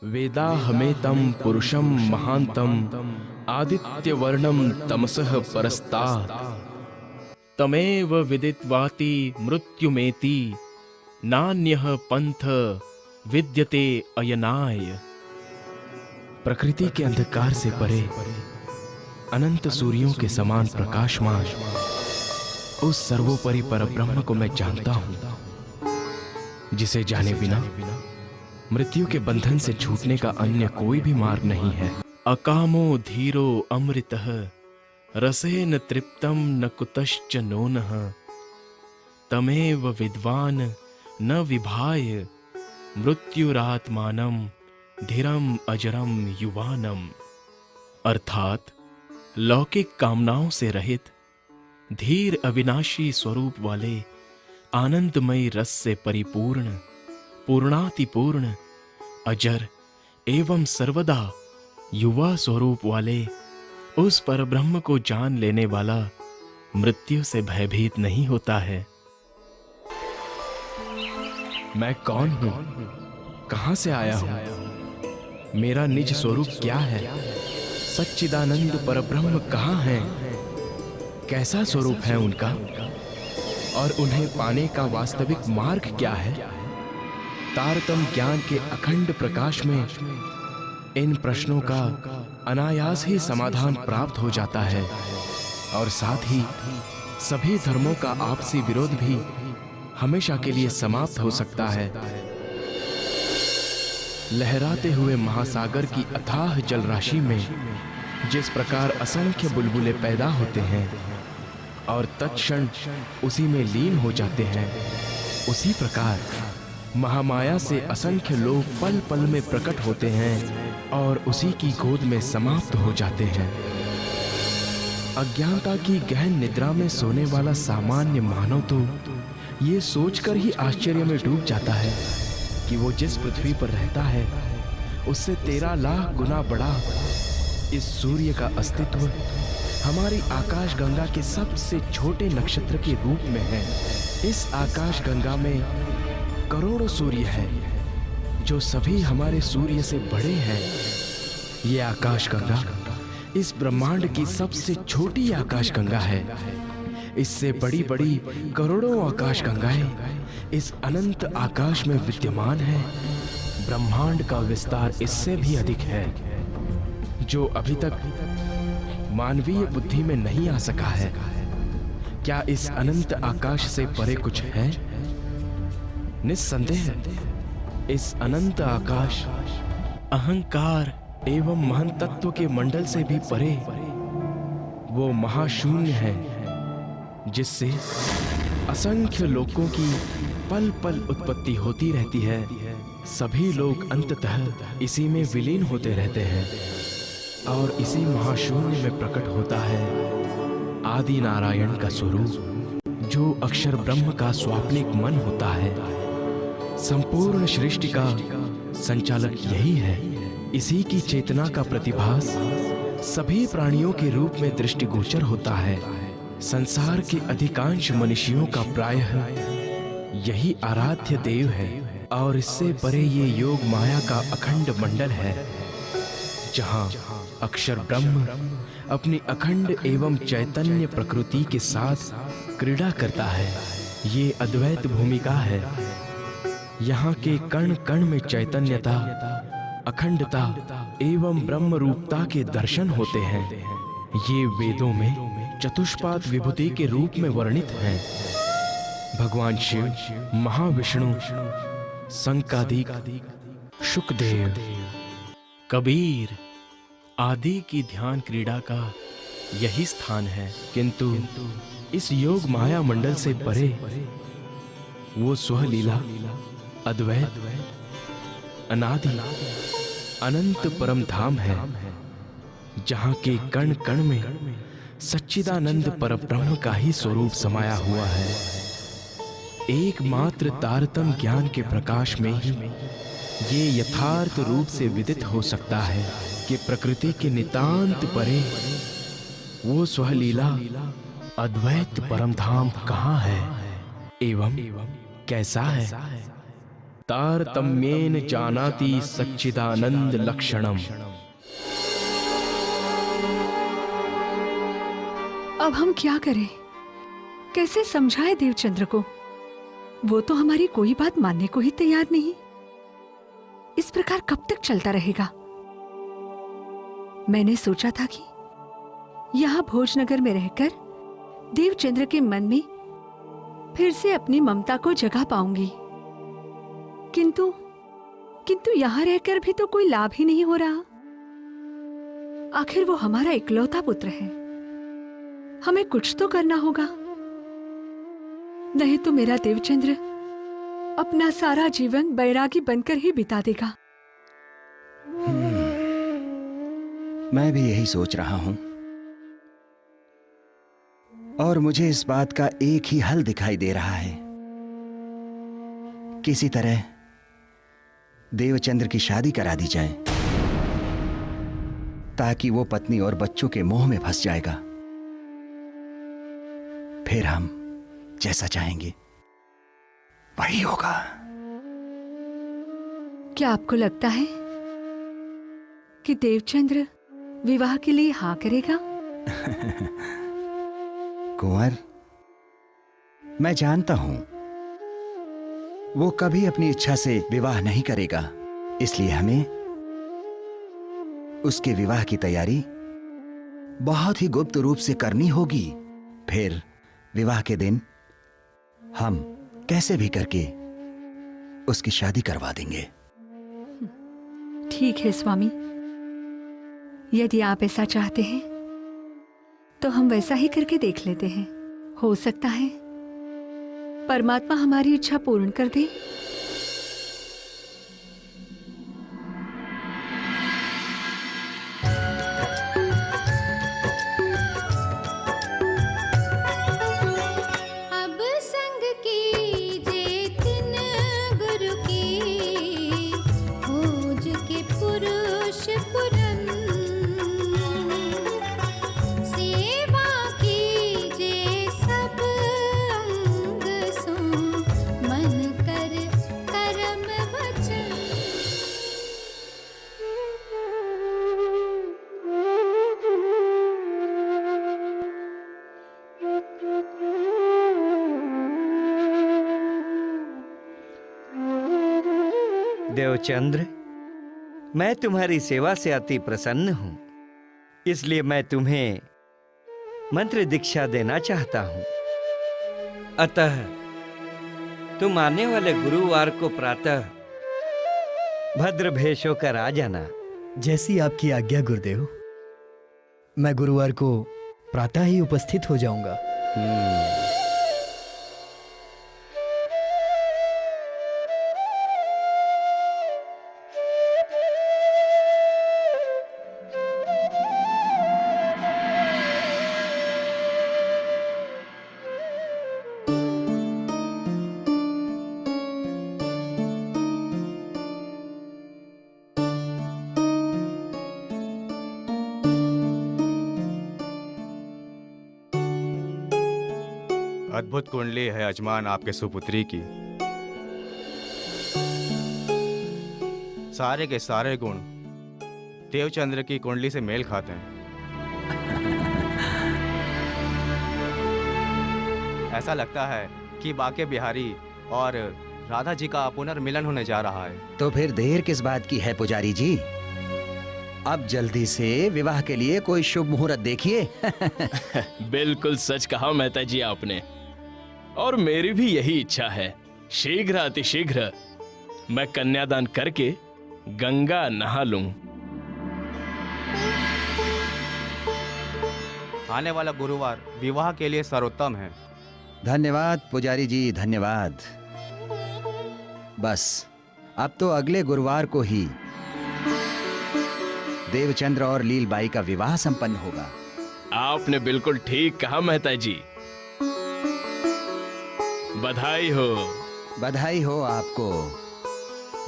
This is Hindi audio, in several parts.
वेदाहमेतं पुरुषं महान्तम् आदित्यवर्णं तमसः परस्तात् तमेव विदित्वाति मृत्युमेति नान्यः पंथ विद्यते अयनाय। प्रकृति के अंधकार से परे अनंत सूर्यों के समान प्रकाशमान उस सर्वोपरि परब्रह्म को मैं जानता हूं, जिसे जाने बिना मृत्यु के बंधन से छूटने का अन्य कोई भी मार्ग नहीं है। अकामो धीरो अमृतः रसेन तृप्तं न कुतश्च नोनः तमेव विद्वान् न विभाय मृत्युरात्मानं धीरम अजरम युवानम। अर्थात लौकिक कामनाओं से रहित धीर अविनाशी स्वरूप वाले आनंदमय रस से परिपूर्ण पूर्णातिपूर्ण अजर एवं सर्वदा युवा स्वरूप वाले उस परब्रह्म को जान लेने वाला मृत्यु से भयभीत नहीं होता है। मैं कौन हूं, कहां से आया हूं, मेरा निज स्वरूप क्या है, सच्चिदानंद परब्रह्म कहां है, कैसा स्वरूप है उनका और उन्हें पाने का वास्तविक मार्ग क्या है। तारतम ज्ञान के अखंड प्रकाश में इन प्रश्नों का अनायास ही समाधान प्राप्त हो जाता है और साथ ही सभी धर्मों का आपसी विरोध भी हमेशा के लिए समाप्त हो सकता है। लहराते हुए महासागर की अथाह जल राशि में जिस प्रकार असंख्य बुलबुले पैदा होते हैं और तत्क्षण उसी में लीन हो जाते हैं, उसी प्रकार महामाया से असंख्य लोग पल पल में प्रकट होते हैं और उसी की गोद में समाप्त हो जाते हैं। अज्ञानता की गहन निद्रा में सोने वाला सामान्य मानव तो ये सोचकर ही आश्चर्य में डूब जाता है कि वो जिस पृथ्वी पर रहता है उससे 13 लाख गुना बड़ा इस सूर्य का अस्तित्व हमारी आकाश गंगा के सबसे छोटे नक्षत्र के रूप में है। इस आकाश गंगा में करोड़ों सूर्य हैं जो सभी हमारे सूर्य से बड़े हैं। ये आकाश गंगा इस ब्रह्मांड की सबसे छोटी आकाश गंगा है। इससे बड़ी बड़ी करोड़ों आकाश गंगाएं इस अनंत आकाश में विद्यमान है। ब्रह्मांड का विस्तार इससे भी अधिक है जो अभी तक मानवीय बुद्धि में नहीं आ सका है। क्या इस अनंत आकाश से परे कुछ है? निस्संदेह इस अनंत आकाश अहंकार एवं महान तत्व के मंडल से भी परे वो महाशून्य है जिससे असंख्य लोकों की पल पल उत्पत्ति होती रहती है। सभी लोग अंततः इसी में विलीन होते रहते हैं और इसी महाशून्य में प्रकट होता है आदि नारायण का स्वरूप, जो अक्षर ब्रह्म का स्वाप्निक मन होता है। संपूर्ण सृष्टि का संचालक यही है। इसी की चेतना का प्रतिभास सभी प्राणियों के रूप में दृष्टिगोचर होता है। संसार के अधिकांश मनुष्यों का प्रायः यही आराध्य देव है और इससे परे ये योग माया का अखंड मंडल है जहाँ अक्षर ब्रह्म अपनी अखंड एवं चैतन्य प्रकृति के साथ क्रीड़ा करता है। ये अद्वैत भूमिका है। यहाँ के कण कण में चैतन्यता, अखंडता एवं ब्रह्म रूपता के दर्शन होते हैं। ये वेदों में चतुष्पाद विभूति के रूप में वर्णित हैं। भगवान शिव, महाविष्णु, संकादिक, शुकदेव, कबीर आदि की ध्यान क्रीड़ा का यही स्थान है। किंतु इस योग माया मंडल से परे वो स्वलीला अद्वैत अनादि अनंत परम धाम है जहाँ के कण कण में सच्चिदानंद परब्रह्म का ही स्वरूप समाया हुआ है। एकमात्र तारतम ज्ञान के प्रकाश में ही ये यथार्थ रूप से विदित हो सकता है कि प्रकृति के नितांत परे वो स्वलीला अद्वैत परम धाम कहाँ है एवं कैसा है। तारतम्येन जानाति सच्चिदानंद लक्षणम। अब हम क्या करें? कैसे समझाएं देवचंद्र को? वो तो हमारी कोई बात मानने को ही तैयार नहीं। इस प्रकार कब तक चलता रहेगा? मैंने सोचा था कि यहां भोजनगर में रहकर देवचंद्र के मन में फिर से अपनी ममता को जगा पाऊंगी, किंतु यहां रहकर भी तो कोई लाभ ही नहीं हो रहा। आखिर वो हमारा इकलौता पुत्र है, हमें कुछ तो करना होगा, नहीं तो मेरा देवचंद्र अपना सारा जीवन बैरागी बनकर ही बिता देगा। मैं भी यही सोच रहा हूं, और मुझे इस बात का एक ही हल दिखाई दे रहा है। किसी तरह देवचंद्र की शादी करा दी जाए, ताकि वो पत्नी और बच्चों के मोह में फंस जाएगा। फिर हम जैसा चाहेंगे वही होगा। क्या आपको लगता है कि देवचंद्र विवाह के लिए हाँ करेगा? कुंवर, मैं जानता हूं वो कभी अपनी इच्छा से विवाह नहीं करेगा, इसलिए हमें उसके विवाह की तैयारी बहुत ही गुप्त रूप से करनी होगी। फिर विवाह के दिन हम कैसे भी करके उसकी शादी करवा देंगे। ठीक है स्वामी, यदि आप ऐसा चाहते हैं तो हम वैसा ही करके देख लेते हैं। हो सकता है परमात्मा हमारी इच्छा पूर्ण कर दे। देवचंद्र, मैं तुम्हारी सेवा से अति प्रसन्न हूं, इसलिए मैं तुम्हें मंत्र दीक्षा देना चाहता हूं। अतः तुम आने वाले गुरुवार को प्रातः भद्र भेष होकर आ जाना। जैसी आपकी आज्ञा गुरुदेव। मैं गुरुवार को प्रातः ही उपस्थित हो जाऊंगा। अद्भुत कुंडली है यजमान आपके सुपुत्री की। सारे के सारे गुण देवचंद्र की कुंडली से मेल खाते हैं। ऐसा लगता है कि बाके बिहारी और राधा जी का पुनर्मिलन होने जा रहा है। तो फिर देर किस बात की है पुजारी जी? अब जल्दी से विवाह के लिए कोई शुभ मुहूर्त देखिए। बिल्कुल सच कहा मेहता जी आपने, और मेरी भी यही इच्छा है। शीघ्र अतिशीघ्र मैं कन्यादान करके गंगा नहा लूं। आने वाला गुरुवार विवाह के लिए सर्वोत्तम है। धन्यवाद पुजारी जी, धन्यवाद। बस अब तो अगले गुरुवार को ही देवचंद्र और लीलबाई का विवाह संपन्न होगा। आपने बिल्कुल ठीक कहा मेहता जी। बधाई हो। बधाई हो आपको।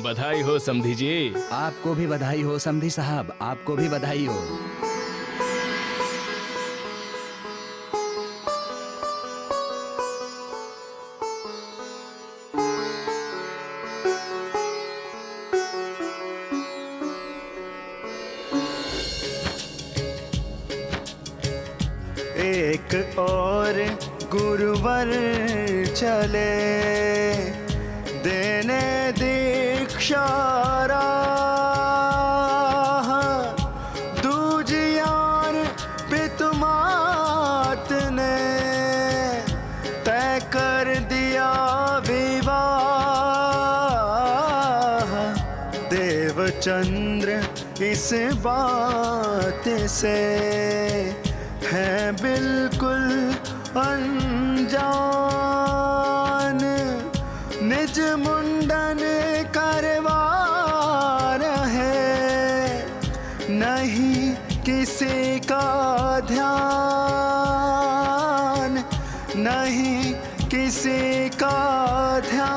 बधाई हो समधी जी। आपको भी बधाई हो समधी साहब, आपको भी बधाई हो। गुरुवर चले देने दीक्षा राह, दूजियार पितुमात ने तय कर दिया विवाह। देवचंद्र इस बात से है बिल्कुल अनजान, निज मुंडन करवा रहे, नहीं किसी का ध्यान, नहीं किसी का ध्यान।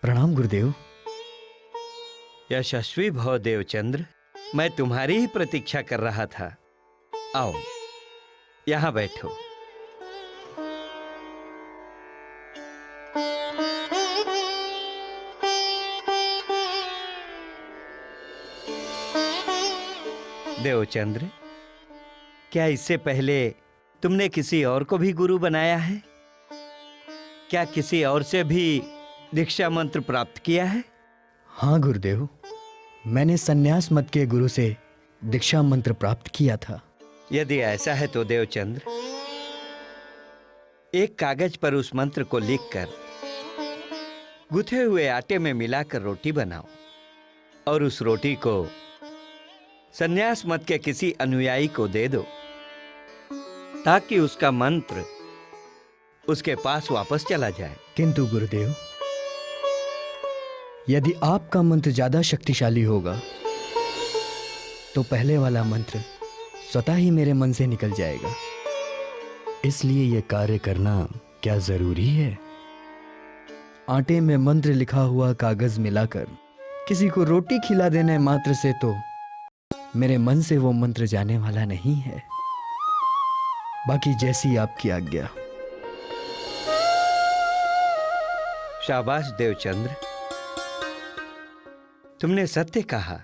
प्रणाम गुरुदेव। यशस्वी भव देवचंद्र, मैं तुम्हारी ही प्रतीक्षा कर रहा था। आओ यहाँ बैठो। देवचंद्र, क्या इससे पहले तुमने किसी और को भी गुरु बनाया है? क्या किसी और से भी दीक्षा मंत्र प्राप्त किया है? हाँ गुरुदेव, मैंने संन्यास मत के गुरु से दीक्षा मंत्र प्राप्त किया था। यदि ऐसा है तो देवचंद्र, एक कागज पर उस मंत्र को लिखकर गुथे हुए आटे में मिलाकर रोटी बनाओ और उस रोटी को संन्यास मत के किसी अनुयायी को दे दो, ताकि उसका मंत्र उसके पास वापस चला जाए। किंतु गुरुदेव, यदि आपका मंत्र ज्यादा शक्तिशाली होगा तो पहले वाला मंत्र स्वतः ही मेरे मन से निकल जाएगा। इसलिए यह कार्य करना क्या जरूरी है? आटे में मंत्र लिखा हुआ कागज मिलाकर किसी को रोटी खिला देने मात्र से तो मेरे मन से वो मंत्र जाने वाला नहीं है। बाकी जैसी आपकी आज्ञा। शाबाश देवचंद्र, तुमने सत्य कहा।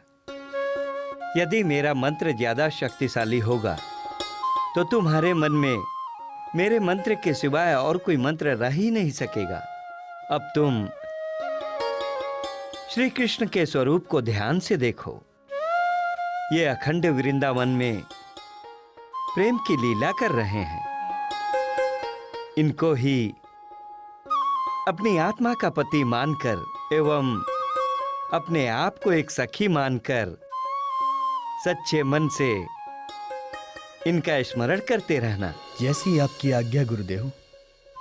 यदि मेरा मंत्र ज्यादा शक्तिशाली होगा तो तुम्हारे मन में मेरे मंत्र के सिवाय और कोई मंत्र रह ही नहीं सकेगा। अब तुम श्री कृष्ण के स्वरूप को ध्यान से देखो। ये अखंड वृंदावन में प्रेम की लीला कर रहे हैं। इनको ही अपनी आत्मा का पति मानकर एवं अपने आप को एक सखी मानकर सच्चे मन से इनका स्मरण करते रहना। जैसी आपकी आज्ञा गुरुदेव।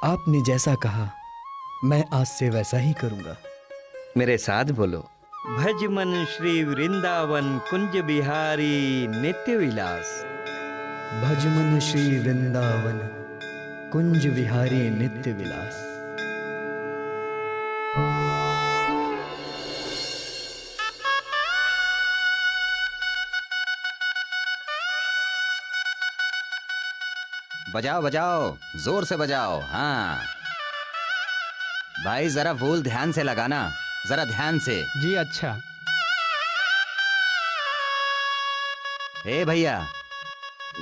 आपने जैसा कहा मैं आज से वैसा ही करूंगा। मेरे साथ बोलो। भज मन श्री वृंदावन कुंज बिहारी नित्य विलास। भज मन श्री वृंदावन कुंज विहारी नित्य विलास। बजाओ बजाओ, जोर से बजाओ। हाँ भाई, जरा फूल ध्यान से लगाना, जरा ध्यान से। जी अच्छा। ए भैया,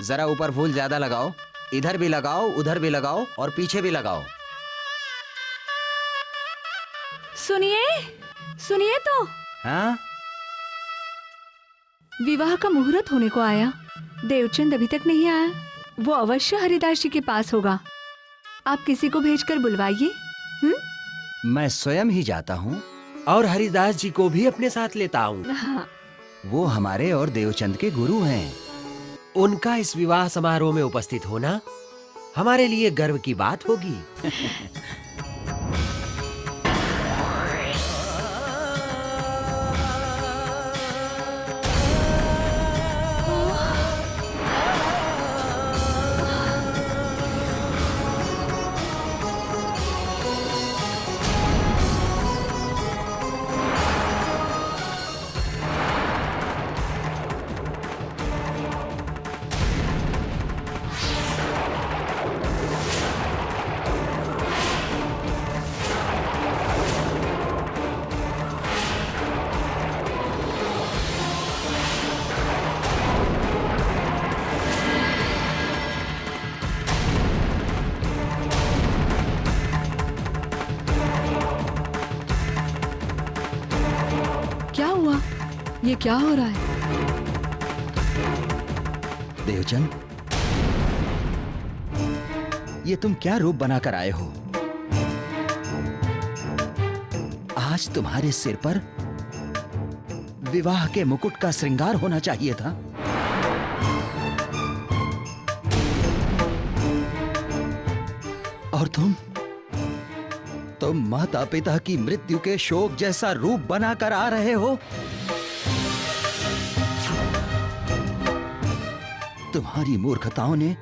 जरा ऊपर फूल ज्यादा लगाओ। इधर भी लगाओ, उधर भी लगाओ और पीछे भी लगाओ। सुनिए सुनिए तो। हाँ, विवाह का मुहूर्त होने को आया, देवचंद अभी तक नहीं आया। वो अवश्य हरिदास जी के पास होगा। आप किसी को भेजकर बुलवाइए। मैं स्वयं ही जाता हूँ और हरिदास जी को भी अपने साथ लेता हूँ। हाँ। वो हमारे और देवचंद के गुरु हैं। उनका इस विवाह समारोह में उपस्थित होना हमारे लिए गर्व की बात होगी। ये क्या हो रहा है? देवचंद, ये तुम क्या रूप बनाकर आए हो? आज तुम्हारे सिर पर विवाह के मुकुट का श्रृंगार होना चाहिए था। और तुम माता पिता की मृत्यु के शोक जैसा रूप बनाकर आ रहे हो। तुम्हारी मूर्खताओं ने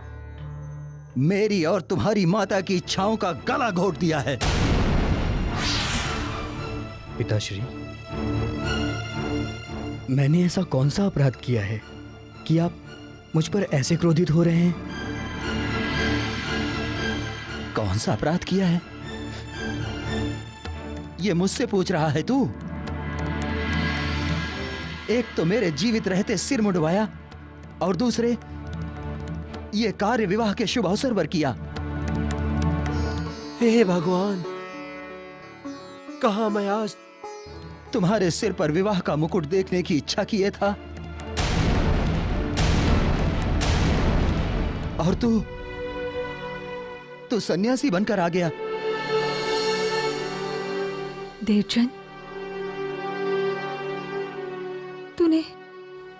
मेरी और तुम्हारी माता की इच्छाओं का गला घोट दिया है। पिताश्री, मैंने ऐसा कौन सा अपराध किया है कि आप मुझ पर ऐसे क्रोधित हो रहे हैं? कौन सा अपराध किया है ये मुझसे पूछ रहा है तू? एक तो मेरे जीवित रहते सिर मुंडवाया और दूसरे ये कार्य विवाह के शुभ अवसर पर किया। हे भगवान, कहाँ मैं आज तुम्हारे सिर पर विवाह का मुकुट देखने की इच्छा किए था और तू सन्यासी बनकर आ गया। देवचंद,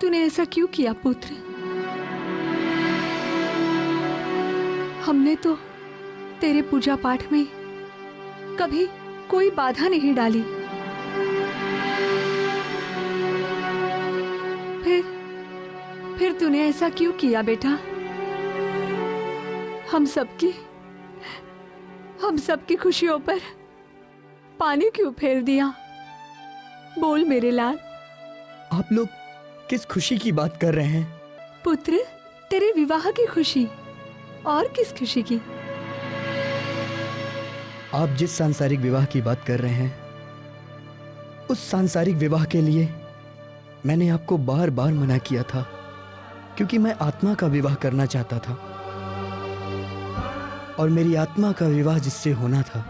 तूने ऐसा क्यों किया पुत्र? हमने तो तेरे पूजा पाठ में कभी कोई बाधा नहीं डाली। फिर तूने ऐसा क्यों किया बेटा? हम सबकी खुशियों पर पानी क्यों फेर दिया? बोल मेरे लाल। आप लोग किस खुशी की बात कर रहे हैं? पुत्र, तेरे विवाह की खुशी। और किस खुशी की? आप जिस सांसारिक विवाह की बात कर रहे हैं, उस सांसारिक विवाह के लिए मैंने आपको बार बार मना किया था, क्योंकि मैं आत्मा का विवाह करना चाहता था और मेरी आत्मा का विवाह जिससे होना था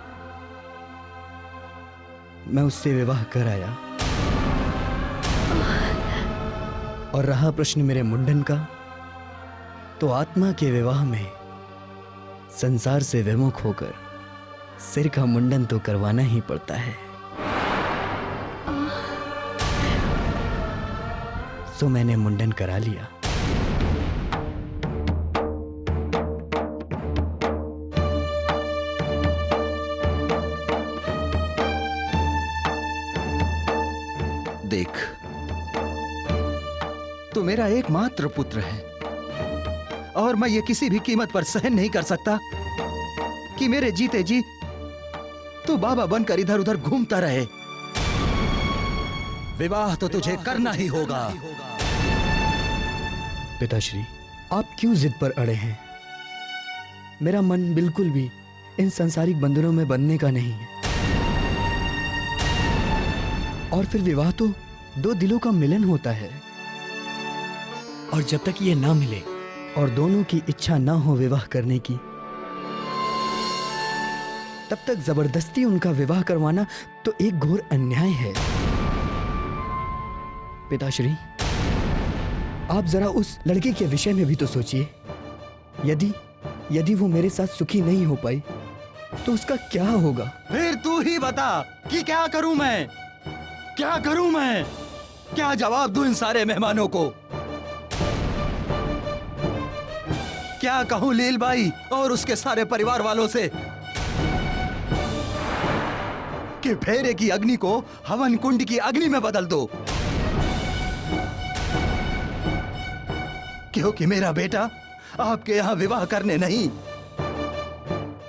मैं उससे विवाह कर आया। और रहा प्रश्न मेरे मुंडन का, तो आत्मा के विवाह में संसार से विमुख होकर सिर का मुंडन तो करवाना ही पड़ता है। सो मैंने मुंडन करा लिया। देख, तू मेरा एकमात्र पुत्र है और मैं ये किसी भी कीमत पर सहन नहीं कर सकता कि मेरे जीते जी तू बाबा बनकर इधर उधर घूमता रहे। विवाह तो तुझे करना ही होगा। पिताश्री, आप क्यों जिद पर अड़े हैं? मेरा मन बिल्कुल भी इन सांसारिक बंधनों में बंधने का नहीं है। और फिर विवाह तो दो दिलों का मिलन होता है, और जब तक ये ना मिले और दोनों की इच्छा ना हो विवाह करने की, तब तक जबरदस्ती उनका विवाह करवाना तो एक घोर अन्याय है। पिताश्री, आप जरा उस लड़के के विषय में भी तो सोचिए। यदि वो मेरे साथ सुखी नहीं हो पाई तो उसका क्या होगा? फिर तू ही बता कि क्या करूं मैं? क्या करूं मैं? क्या जवाब दूं इन सारे मेहमानों को? क्या कहूं लीलबाई और उसके सारे परिवार वालों से कि फेरे की अग्नि को हवन कुंड की अग्नि में बदल दो, क्योंकि मेरा बेटा आपके यहां विवाह करने नहीं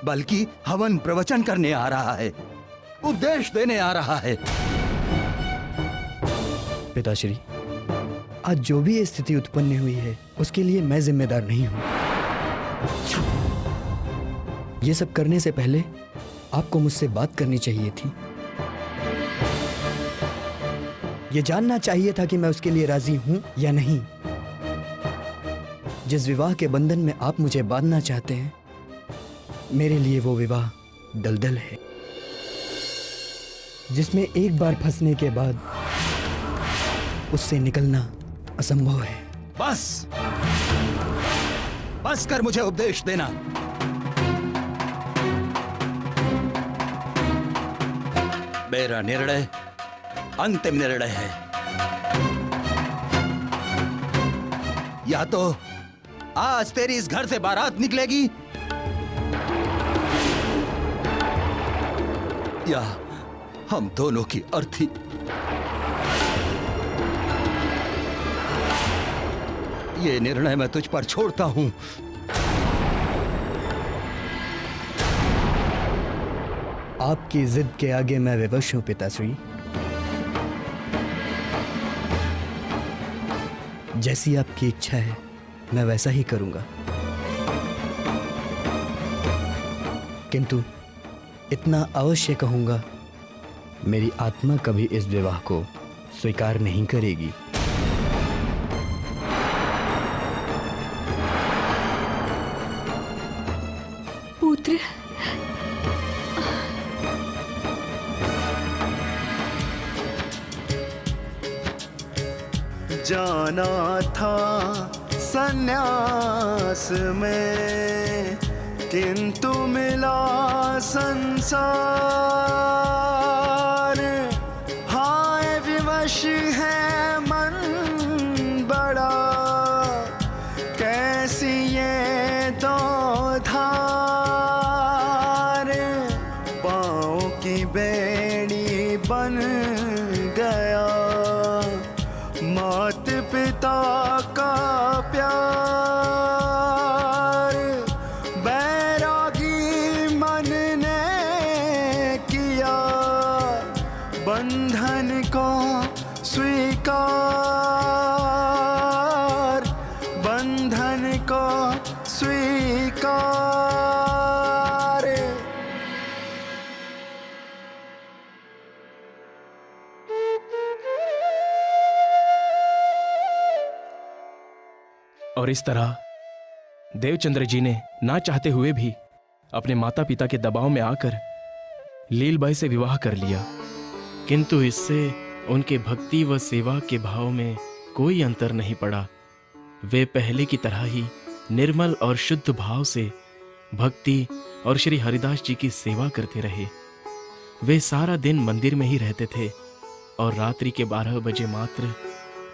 बल्कि हवन प्रवचन करने आ रहा है, उपदेश देने आ रहा है। पिताश्री, आज जो भी स्थिति उत्पन्न हुई है उसके लिए मैं जिम्मेदार नहीं हूं। ये सब करने से पहले आपको मुझसे बात करनी चाहिए थी। ये जानना चाहिए था कि मैं उसके लिए राजी हूं या नहीं। जिस विवाह के बंधन में आप मुझे बांधना चाहते हैं, मेरे लिए वो विवाह दलदल है, जिसमें एक बार फंसने के बाद उससे निकलना असंभव है। बस बस कर मुझे उपदेश देना। मेरा निर्णय अंतिम निर्णय है। या तो आज तेरी इस घर से बारात निकलेगी, या हम दोनों की अर्थी। ये निर्णय मैं तुझ पर छोड़ता हूं। आपकी जिद के आगे मैं विवश हूं पिताश्री। जैसी आपकी इच्छा है मैं वैसा ही करूंगा, किंतु इतना अवश्य कहूंगा, मेरी आत्मा कभी इस विवाह को स्वीकार नहीं करेगी। पुत्र, जाना था सन्यास में, किंतु मिला संसार। हाय विवश है मन बड़ा, कैसी ये दो धार। पाँव की बेड़ी बन गया मात पिता का प्यार। बैरागी मन ने किया बंधन को स्वीकार, बंधन को स्वीकार। और इस तरह देवचंद्र जी ने ना चाहते हुए भी अपने माता पिता के दबाव में आकर लीलबाई से विवाह कर लिया, किंतु इससे उनके भक्ति व सेवा के भाव में कोई अंतर नहीं पड़ा। वे पहले की तरह ही निर्मल और शुद्ध भाव से भक्ति और श्री हरिदास जी की सेवा करते रहे। वे सारा दिन मंदिर में ही रहते थे और रात्रि के 12 बजे मात्र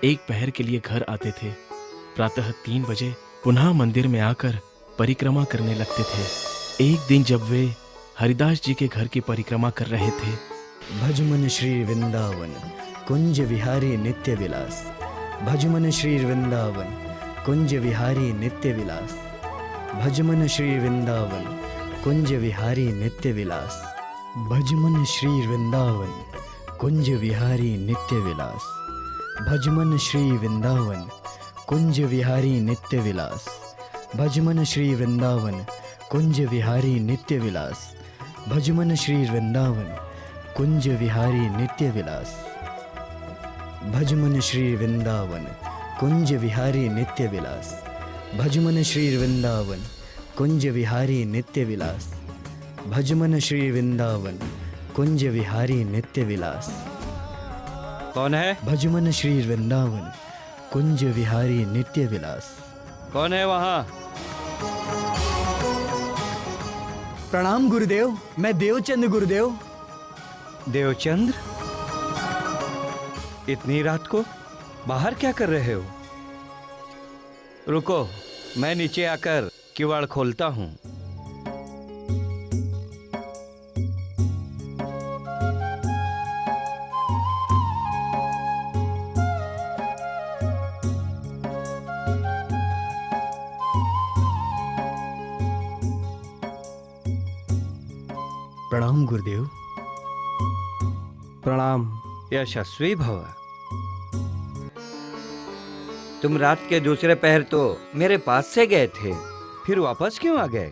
एक पहर के लिए घर आते थे। प्रातः 3 बजे पुनः मंदिर में आकर परिक्रमा करने लगते थे। एक दिन जब वे हरिदास जी के घर की परिक्रमा कर रहे थे, भजमन श्री वृंदावन कुंज विहारी नित्य विलास, भजमन श्री वृंदावन कुंज विहारी नित्य विलास, भजमन श्री वृंदावन कुंज विहारी नित्य विलास, भजमन श्री वृंदावन कुंज विहारी नित्य विलास, भजमन श्री वृंदावन कुंज विहारी नित्य विलास, भजमन श्री वृंदावन कुंज विहारी नित्य विलास, भजमन श्री वृंदावन कुंज विहारी नित्य विलास, भजमन श्री वृंदावन कुंज विहारी नित्य विलास, भजमन श्री वृंदावन कुंज विहारी नित्य विलास, भजमन श्री वृंदावन कुंज विहारी नित्य विलास। कौन है? भजमन श्री वृंदावन कुंज विहारी नित्य विलास। कौन है वहां? प्रणाम गुरुदेव, मैं देवचंद गुरुदेव। देवचंद्र, इतनी रात को बाहर क्या कर रहे हो? रुको, मैं नीचे आकर किवाड़ खोलता हूं। प्रणाम गुरुदेव। प्रणाम। यशस्वी भव। तुम रात के दूसरे पहर तो मेरे पास से गए थे, फिर वापस क्यों आ गए?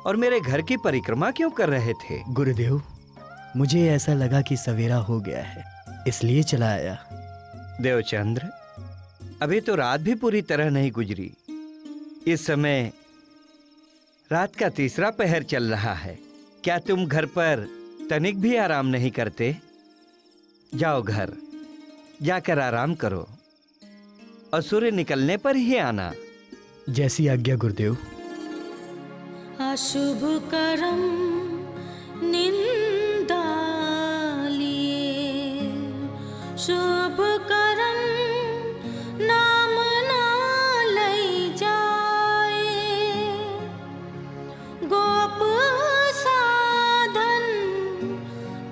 और मेरे घर की परिक्रमा क्यों कर रहे थे? गुरुदेव, मुझे ऐसा लगा कि सवेरा हो गया है, इसलिए चला आया। देवचंद्र, अभी तो रात भी पूरी तरह नहीं गुजरी। इस समय रात का तीसरा पहर चल रहा है। क्या तुम घर पर तनिक भी आराम नहीं करते? जाओ घर, जाकर आराम करो और सूर्य निकलने पर ही आना। जैसी आज्ञा गुरुदेव। अशुभ करम निंदा लिए, शुभ करम नाम ना लई जाए। गोप साधन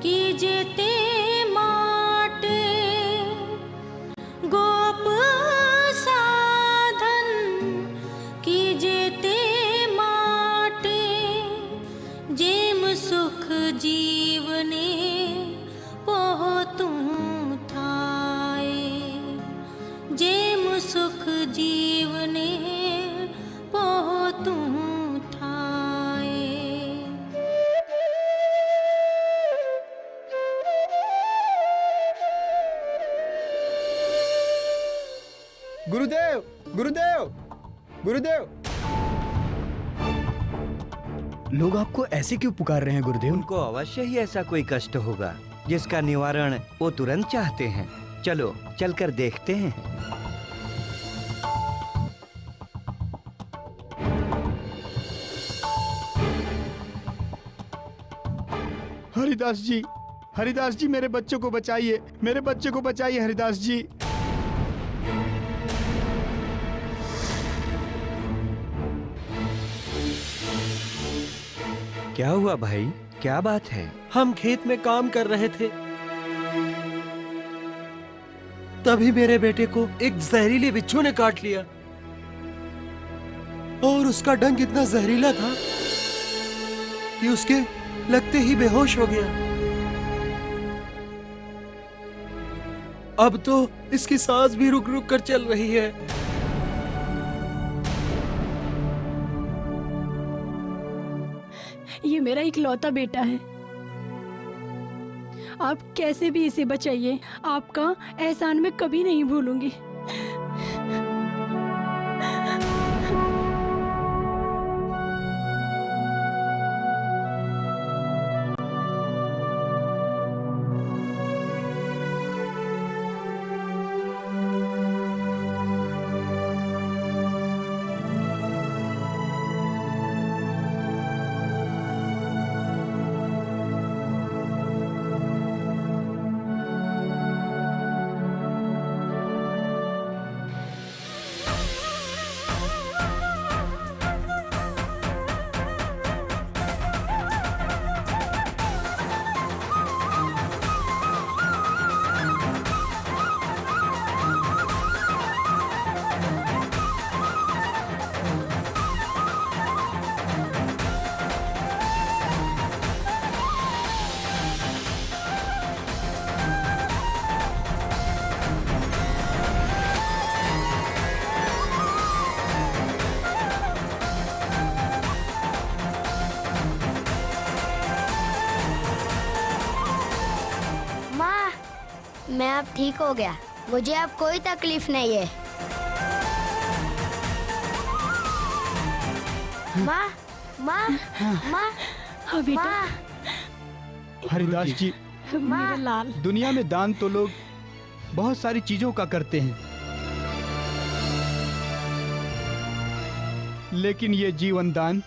कीजे ते माटे, गोप साधन कीजे ते माटे। जेम सुख जीवने पोहतू थाए, जेम सुख जीवने पोहतू थाए। गुरुदेव, गुरुदेव, गुरुदेव। लोग आपको ऐसे क्यों पुकार रहे हैं गुरुदेव? उनको अवश्य ही ऐसा कोई कष्ट होगा जिसका निवारण वो तुरंत चाहते हैं। चलो चलकर देखते हैं। हरिदास जी, हरिदास जी, मेरे बच्चों को बचाइए, मेरे बच्चे को बचाइए हरिदास जी। क्या हुआ भाई, क्या बात है? हम खेत में काम कर रहे थे, तभी मेरे बेटे को एक जहरीले बिच्छू ने काट लिया और उसका डंक इतना जहरीला था कि उसके लगते ही बेहोश हो गया। अब तो इसकी सांस भी रुक रुक कर चल रही है। ये मेरा इकलौता बेटा है, आप कैसे भी इसे बचाइए, आपका एहसान मैं कभी नहीं भूलूंगी। मैं अब ठीक हो गया, मुझे अब कोई तकलीफ नहीं है। माँ, माँ, माँ, हाँ बेटा। माँ, हरिदास जी, मेरा लाल। दुनिया में दान तो लोग बहुत सारी चीजों का करते हैं, लेकिन ये जीवन दान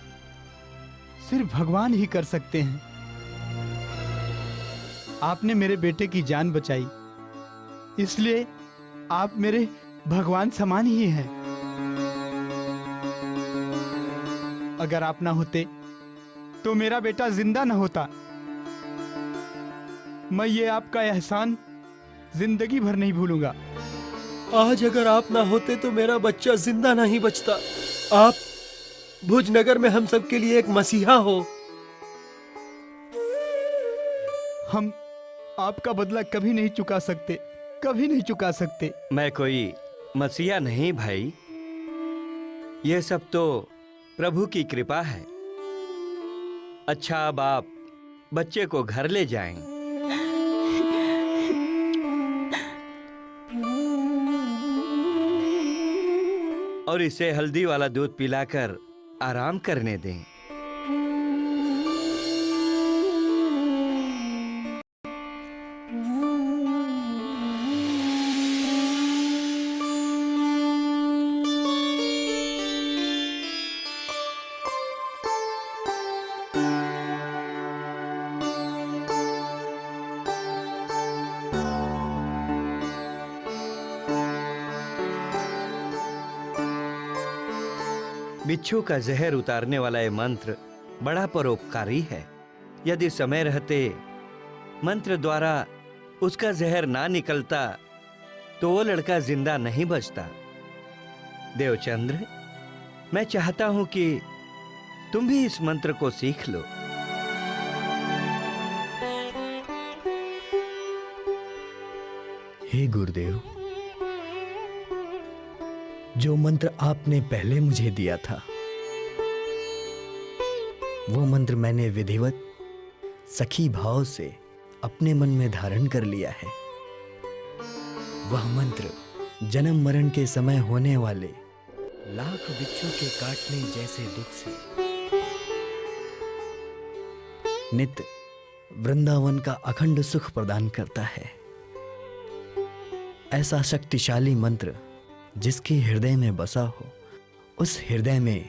सिर्फ भगवान ही कर सकते हैं। आपने मेरे बेटे की जान बचाई, इसलिए आप मेरे भगवान समान ही हैं। अगर आप ना होते तो मेरा बेटा जिंदा ना होता। मैं ये आपका एहसान जिंदगी भर नहीं भूलूंगा। आज अगर आप ना होते तो मेरा बच्चा जिंदा नहीं बचता। आप भुजनगर में हम सब के लिए एक मसीहा हो। हम आपका बदला कभी नहीं चुका सकते, कभी नहीं चुका सकते। मैं कोई मसीहा नहीं भाई, ये सब तो प्रभु की कृपा है। अच्छा, अब आप बच्चे को घर ले जाएं। और इसे हल्दी वाला दूध पिलाकर आराम करने दें। बिच्छू का जहर उतारने वाला ये मंत्र बड़ा परोपकारी है। यदि समय रहते मंत्र द्वारा उसका जहर ना निकलता तो वो लड़का जिंदा नहीं बचता। देवचंद्र, मैं चाहता हूं कि तुम भी इस मंत्र को सीख लो। हे गुरुदेव, जो मंत्र आपने पहले मुझे दिया था वो मंत्र मैंने विधिवत सखी भाव से अपने मन में धारण कर लिया है। वह मंत्र जन्म मरण के समय होने वाले लाख बिच्छू के काटने जैसे दुख से नित्य वृंदावन का अखंड सुख प्रदान करता है। ऐसा शक्तिशाली मंत्र जिसके हृदय में बसा हो, उस हृदय में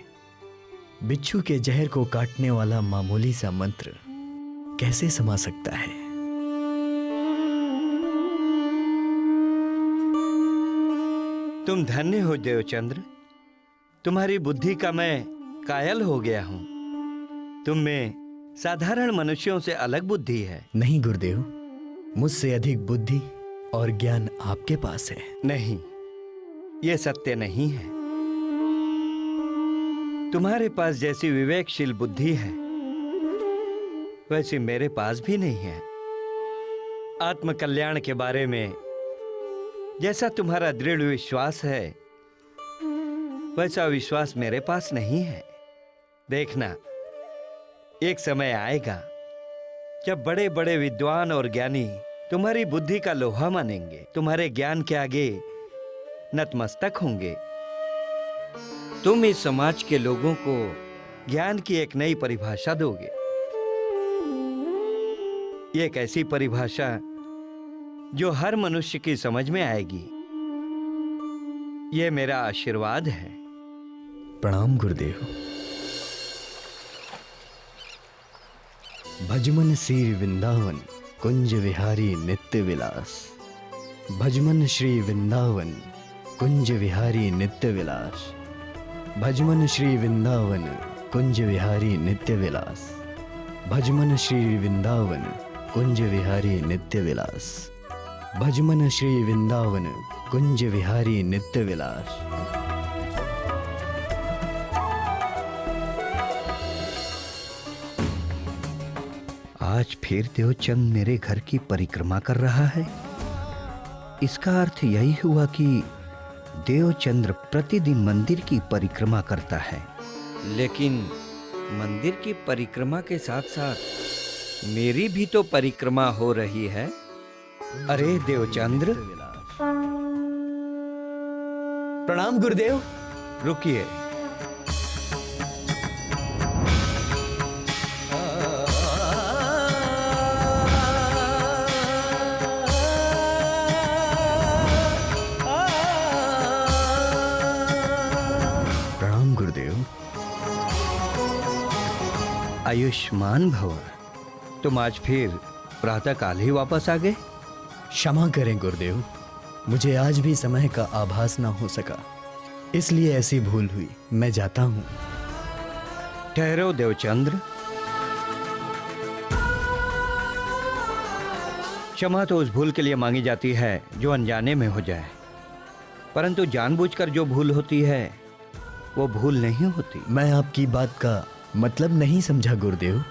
बिच्छू के जहर को काटने वाला मामूली सा मंत्र कैसे समा सकता है? तुम धन्य हो देवचंद्र, तुम्हारी बुद्धि का मैं कायल हो गया हूं। तुम में साधारण मनुष्यों से अलग बुद्धि है। नहीं गुरुदेव, मुझसे अधिक बुद्धि और ज्ञान आपके पास है। नहीं, यह सत्य नहीं है। तुम्हारे पास जैसी विवेकशील बुद्धि है वैसी मेरे पास भी नहीं है। आत्मकल्याण के बारे में जैसा तुम्हारा दृढ़ विश्वास है वैसा विश्वास मेरे पास नहीं है। देखना, एक समय आएगा जब बड़े बड़े विद्वान और ज्ञानी तुम्हारी बुद्धि का लोहा मानेंगे, तुम्हारे ज्ञान के आगे नतमस्तक होंगे। तुम इस समाज के लोगों को ज्ञान की एक नई परिभाषा दोगे। ये एक ऐसी परिभाषा जो हर मनुष्य की समझ में आएगी। यह मेरा आशीर्वाद है। प्रणाम गुरुदेव। भजमन श्री वृंदावन कुंज विहारी नित्य विलास। भजमन श्री वृंदावन कुंज विहारी नित्य विलास। भजमन श्री वृंदावन कुंज विहारी नित्य विलास। भजमन श्री वृंदावन कुंज विहारी नित्य विलास। भजमन श्री वृंदावन कुंज विहारी नित्य विलास। आज फिर देवचंद मेरे घर की परिक्रमा कर रहा है। इसका अर्थ यही हुआ कि देवचंद्र प्रतिदिन मंदिर की परिक्रमा करता है। लेकिन मंदिर की परिक्रमा के साथ साथ मेरी भी तो परिक्रमा हो रही है। अरे देवचंद्र, प्रणाम गुरुदेव। रुकिए। प्रणाम गुरुदेव। आयुष्मान भव। तुम आज फिर प्रातःकाल ही वापस आ गए। क्षमा करें गुरुदेव, मुझे आज भी समय का आभास ना हो सका, इसलिए ऐसी भूल हुई। मैं जाता हूं। ठहरो देवचंद्र। क्षमा तो उस भूल के लिए मांगी जाती है जो अनजाने में हो जाए, परंतु जानबूझकर जो भूल होती है वो भूल नहीं होती। मैं आपकी बात का मतलब नहीं समझा गुरुदेव।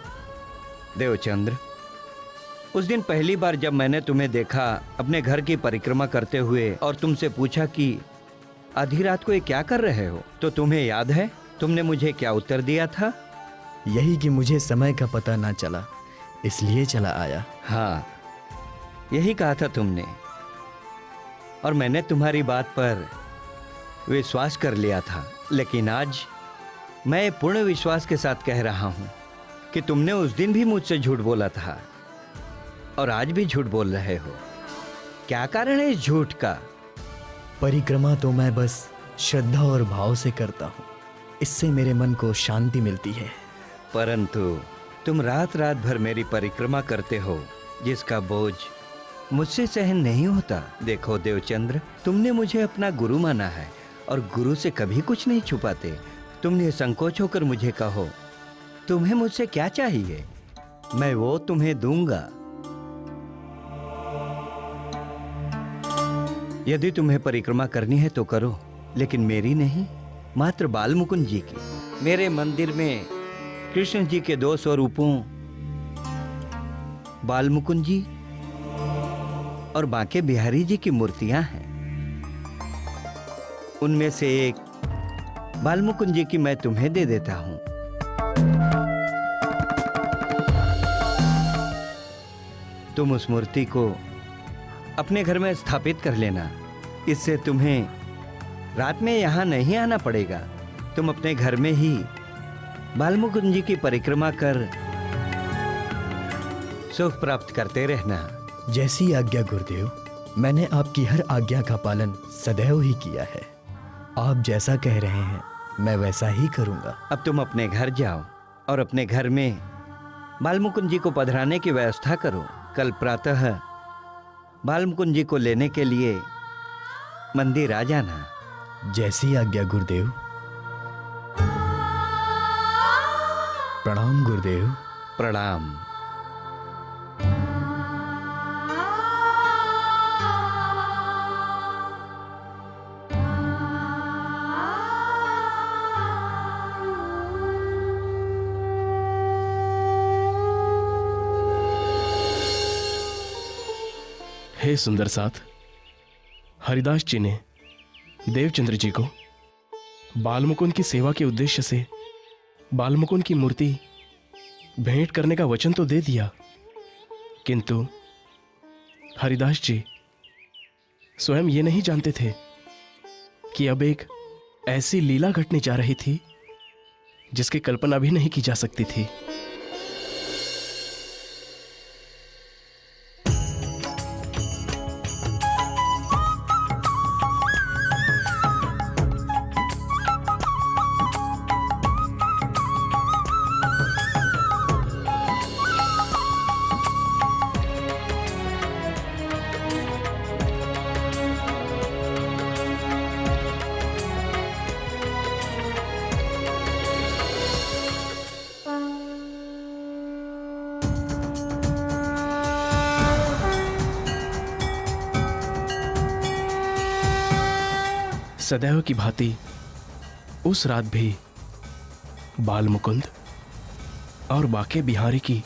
देवचंद्र, उस दिन पहली बार जब मैंने तुम्हें देखा अपने घर की परिक्रमा करते हुए और तुमसे पूछा कि आधी रात को ये क्या कर रहे हो, तो तुम्हें याद है तुमने मुझे क्या उत्तर दिया था? यही कि मुझे समय का पता ना चला, इसलिए चला आया। हाँ, यही कहा था तुमने, और मैंने तुम्हारी बात पर विश्वास कर लिया था। लेकिन आज मैं पूर्ण विश्वास के साथ कह रहा हूं कि तुमने उस दिन भी मुझसे झूठ बोला था और आज भी झूठ बोल रहे हो। क्या कारण है इस झूठ का? परिक्रमा तो मैं बस श्रद्धा और भाव से करता हूँ, इससे मेरे मन को शांति मिलती है। परंतु तुम रात रात भर मेरी परिक्रमा करते हो जिसका बोझ मुझसे सहन नहीं होता। देखो देवचंद्र, तुमने मुझे अपना गुरु माना है और गुरु से कभी कुछ नहीं छुपाते। तुम निसंकोच होकर मुझे कहो, तुम्हें मुझसे क्या चाहिए, मैं वो तुम्हें दूंगा। यदि तुम्हें परिक्रमा करनी है तो करो, लेकिन मेरी नहीं, मात्र बाल मुकुंद जी की। मेरे मंदिर में कृष्ण जी के 2 स्वरूपों बाल मुकुंद जी और बांके बिहारी जी की मूर्तियां हैं। उनमें से एक बाल मुकुंद जी की मैं तुम्हें दे देता हूं। तुम उस मूर्ति को अपने घर में स्थापित कर लेना। इससे तुम्हें रात में यहां नहीं आना पड़ेगा। तुम अपने घर में ही बाल मुकुंद जी की परिक्रमा कर सुख प्राप्त करते रहना। जैसी आज्ञा गुरुदेव, मैंने आपकी हर आज्ञा का पालन सदैव ही किया है। आप जैसा कह रहे हैं मैं वैसा ही करूंगा। अब तुम अपने घर जाओ और अपने घर में बाल मुकुंद जी को पधराने की व्यवस्था करो। कल प्रातः बाल मुकुंद जी को लेने के लिए मंदिर आ जाना। जैसी आज्ञा गुरुदेव। प्रणाम गुरुदेव। प्रणाम। हे सुंदर साथ, हरिदास जी ने देवचंद्र जी को बालमुकुंद की सेवा के उद्देश्य से बालमुकुंद की मूर्ति भेंट करने का वचन तो दे दिया, किंतु हरिदास जी स्वयं ये नहीं जानते थे कि अब एक ऐसी लीला घटने जा रही थी जिसकी कल्पना भी नहीं की जा सकती थी। सदैव की भांति उस रात भी बाल मुकुंद और बाके बिहारी की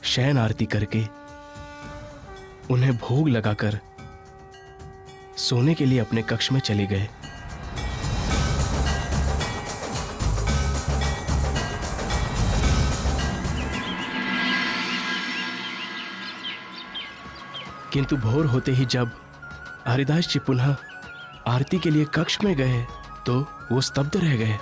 शयन आरती करके उन्हें भोग लगाकर सोने के लिए अपने कक्ष में चले गए। किंतु भोर होते ही जब हरिदास जी पुनः आरती के लिए कक्ष में गए तो वो स्तब्ध रह गए।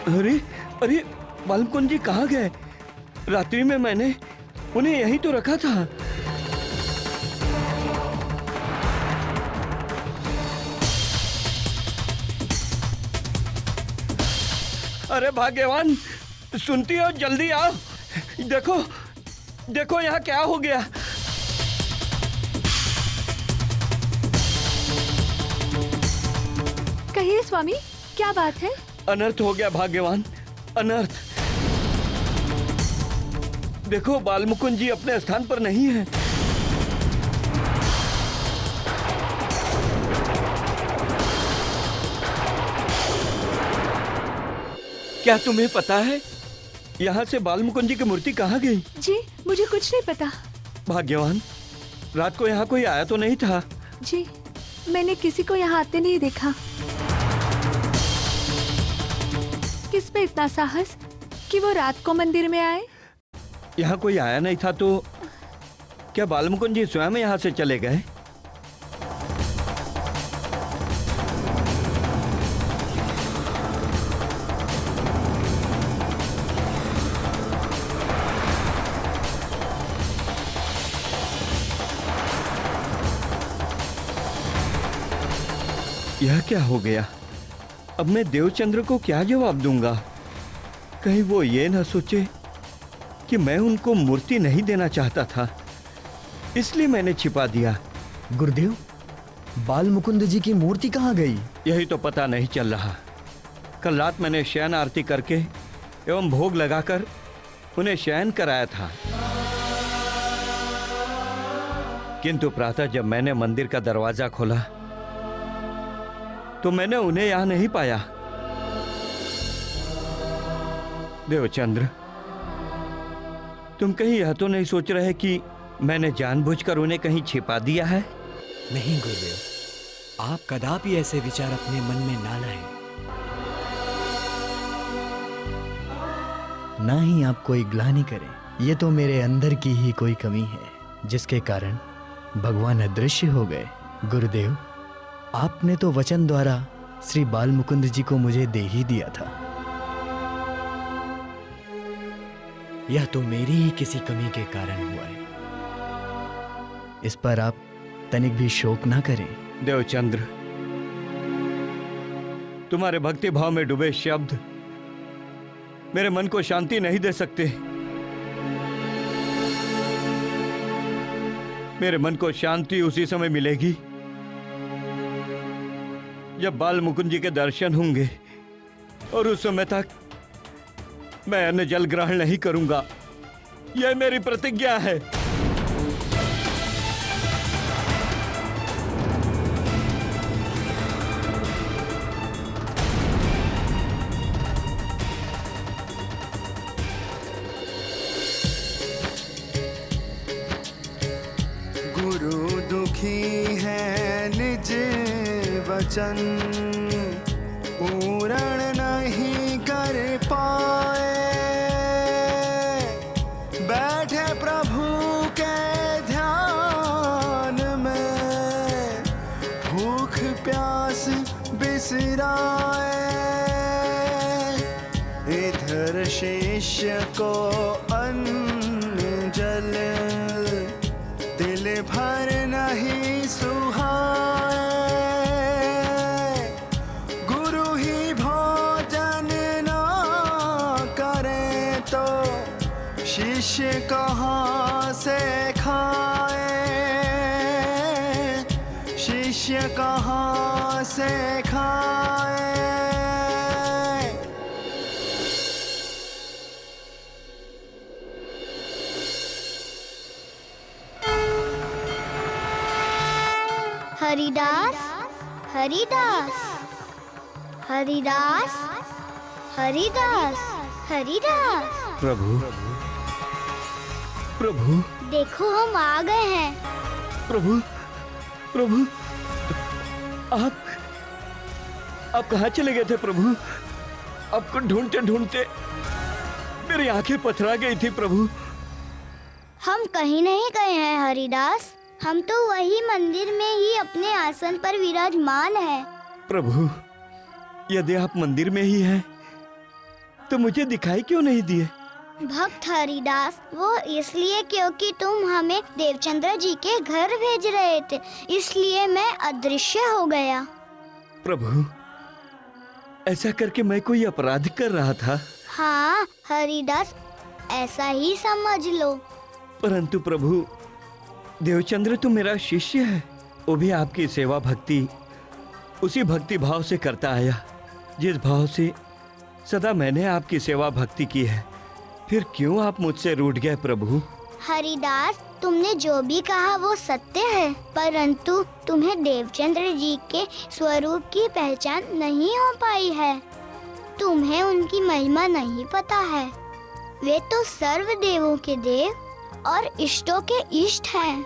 अरे अरे बाल मुकुंद जी कहाँ गए? रात्रि में मैंने उन्हें यहीं तो रखा था। अरे भाग्यवान, सुनती हो? जल्दी आओ। देखो देखो यहाँ क्या हो गया। कहिए स्वामी, क्या बात है? अनर्थ हो गया भाग्यवान, अनर्थ। देखो बाल मुकुंद जी अपने स्थान पर नहीं है। क्या तुम्हें पता है यहाँ से बाल मुकुंद जी की मूर्ति कहाँ गई? जी मुझे कुछ नहीं पता। भाग्यवान, रात को यहाँ कोई आया तो नहीं था? जी मैंने किसी को यहाँ आते नहीं देखा। किस पे इतना साहस कि वो रात को मंदिर में आए? यहाँ कोई आया नहीं था तो क्या बाल मुकुंद जी स्वयं यहाँ से चले गए? यह क्या हो गया? अब मैं देवचंद्र को क्या जवाब दूंगा? कहीं वो ये न सोचे कि मैं उनको मूर्ति नहीं देना चाहता था, इसलिए मैंने छिपा दिया। गुरुदेव, बाल मुकुंद जी की मूर्ति कहाँ गई? यही तो पता नहीं चल रहा। कल रात मैंने शयन आरती करके एवं भोग लगाकर उन्हें शयन कराया था, किंतु प्रातः जब मैंने मंदिर का दरवाजा खोला तो मैंने उन्हें यहां नहीं पाया। देवचंद्र, तुम कहीं यह तो नहीं सोच रहे कि मैंने जानबूझकर उन्हें कहीं छिपा दिया है? नहीं गुरुदेव, आप कदापि ऐसे विचार अपने मन में ना लाएं। ना ही आप कोई ग्लानि करें। ये तो मेरे अंदर की ही कोई कमी है जिसके कारण भगवान अदृश्य हो गए। गुरुदेव, आपने तो वचन द्वारा श्री बाल मुकुंद जी को मुझे दे ही दिया था। यह तो मेरी ही किसी कमी के कारण हुआ है। इस पर आप तनिक भी शोक ना करें। देवचंद्र, तुम्हारे भक्ति भाव में डूबे शब्द मेरे मन को शांति नहीं दे सकते। मेरे मन को शांति उसी समय मिलेगी जब बाल मुकुंद जी के दर्शन होंगे, और उस समय तक मैं अन्न जल ग्रहण नहीं करूंगा। यह मेरी प्रतिज्ञा है। गुरु दुखी है निज वचन पूर्ण नहीं कर पाए, बैठे प्रभु के ध्यान में भूख प्यास बिसराए। इधर शिष्य को अन्न जल दिल भर नहीं सुहाए, गुरु ही भोजन ना करे तो शिष्य कहाँ से खाए, शिष्य कहाँ से खाए। हरिदास, हरिदास, हरिदास, हरिदास, हरिदास। प्रभु, प्रभु, देखो हम आ गए हैं। प्रभु, प्रभु, आप कहाँ चले गए थे प्रभु? आपको ढूंढते ढूंढते मेरी आंखें पथरा गई थी प्रभु। हम कहीं नहीं गए हैं हरिदास, हम तो वही मंदिर में ही अपने आसन पर विराजमान हैं। प्रभु, यदि आप मंदिर में ही हैं तो मुझे दिखाई क्यों नहीं दिए? भक्त हरिदास, वो इसलिए क्योंकि तुम हमें देवचंद्र जी के घर भेज रहे थे, इसलिए मैं अदृश्य हो गया। प्रभु, ऐसा करके मैं कोई अपराध कर रहा था? हाँ हरिदास, ऐसा ही समझ लो। परंतु प्रभु, देवचंद्र तो मेरा शिष्य है। वो भी आपकी सेवा भक्ति उसी भक्ति भाव से करता आया जिस भाव से सदा मैंने आपकी सेवा भक्ति की है। फिर क्यों आप मुझसे रूठ गए प्रभु? हरिदास, तुमने जो भी कहा वो सत्य है, परंतु तुम्हें देवचंद्र जी के स्वरूप की पहचान नहीं हो पाई है। तुम्हें उनकी महिमा नहीं पता है। वे तो सर्व देवों के देव और इष्टों के इष्ट हैं।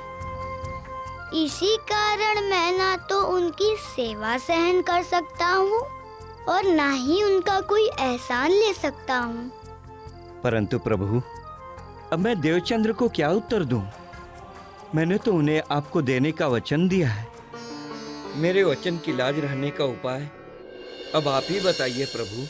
इसी कारण मैं ना तो उनकी सेवा सहन कर सकता हूँ और ना ही उनका कोई एहसान ले सकता हूँ। परंतु प्रभु, अब मैं देवचंद्र को क्या उत्तर दूं? मैंने तो उन्हें आपको देने का वचन दिया है। मेरे वचन की लाज रहने का उपाय अब आप ही बताइए प्रभु।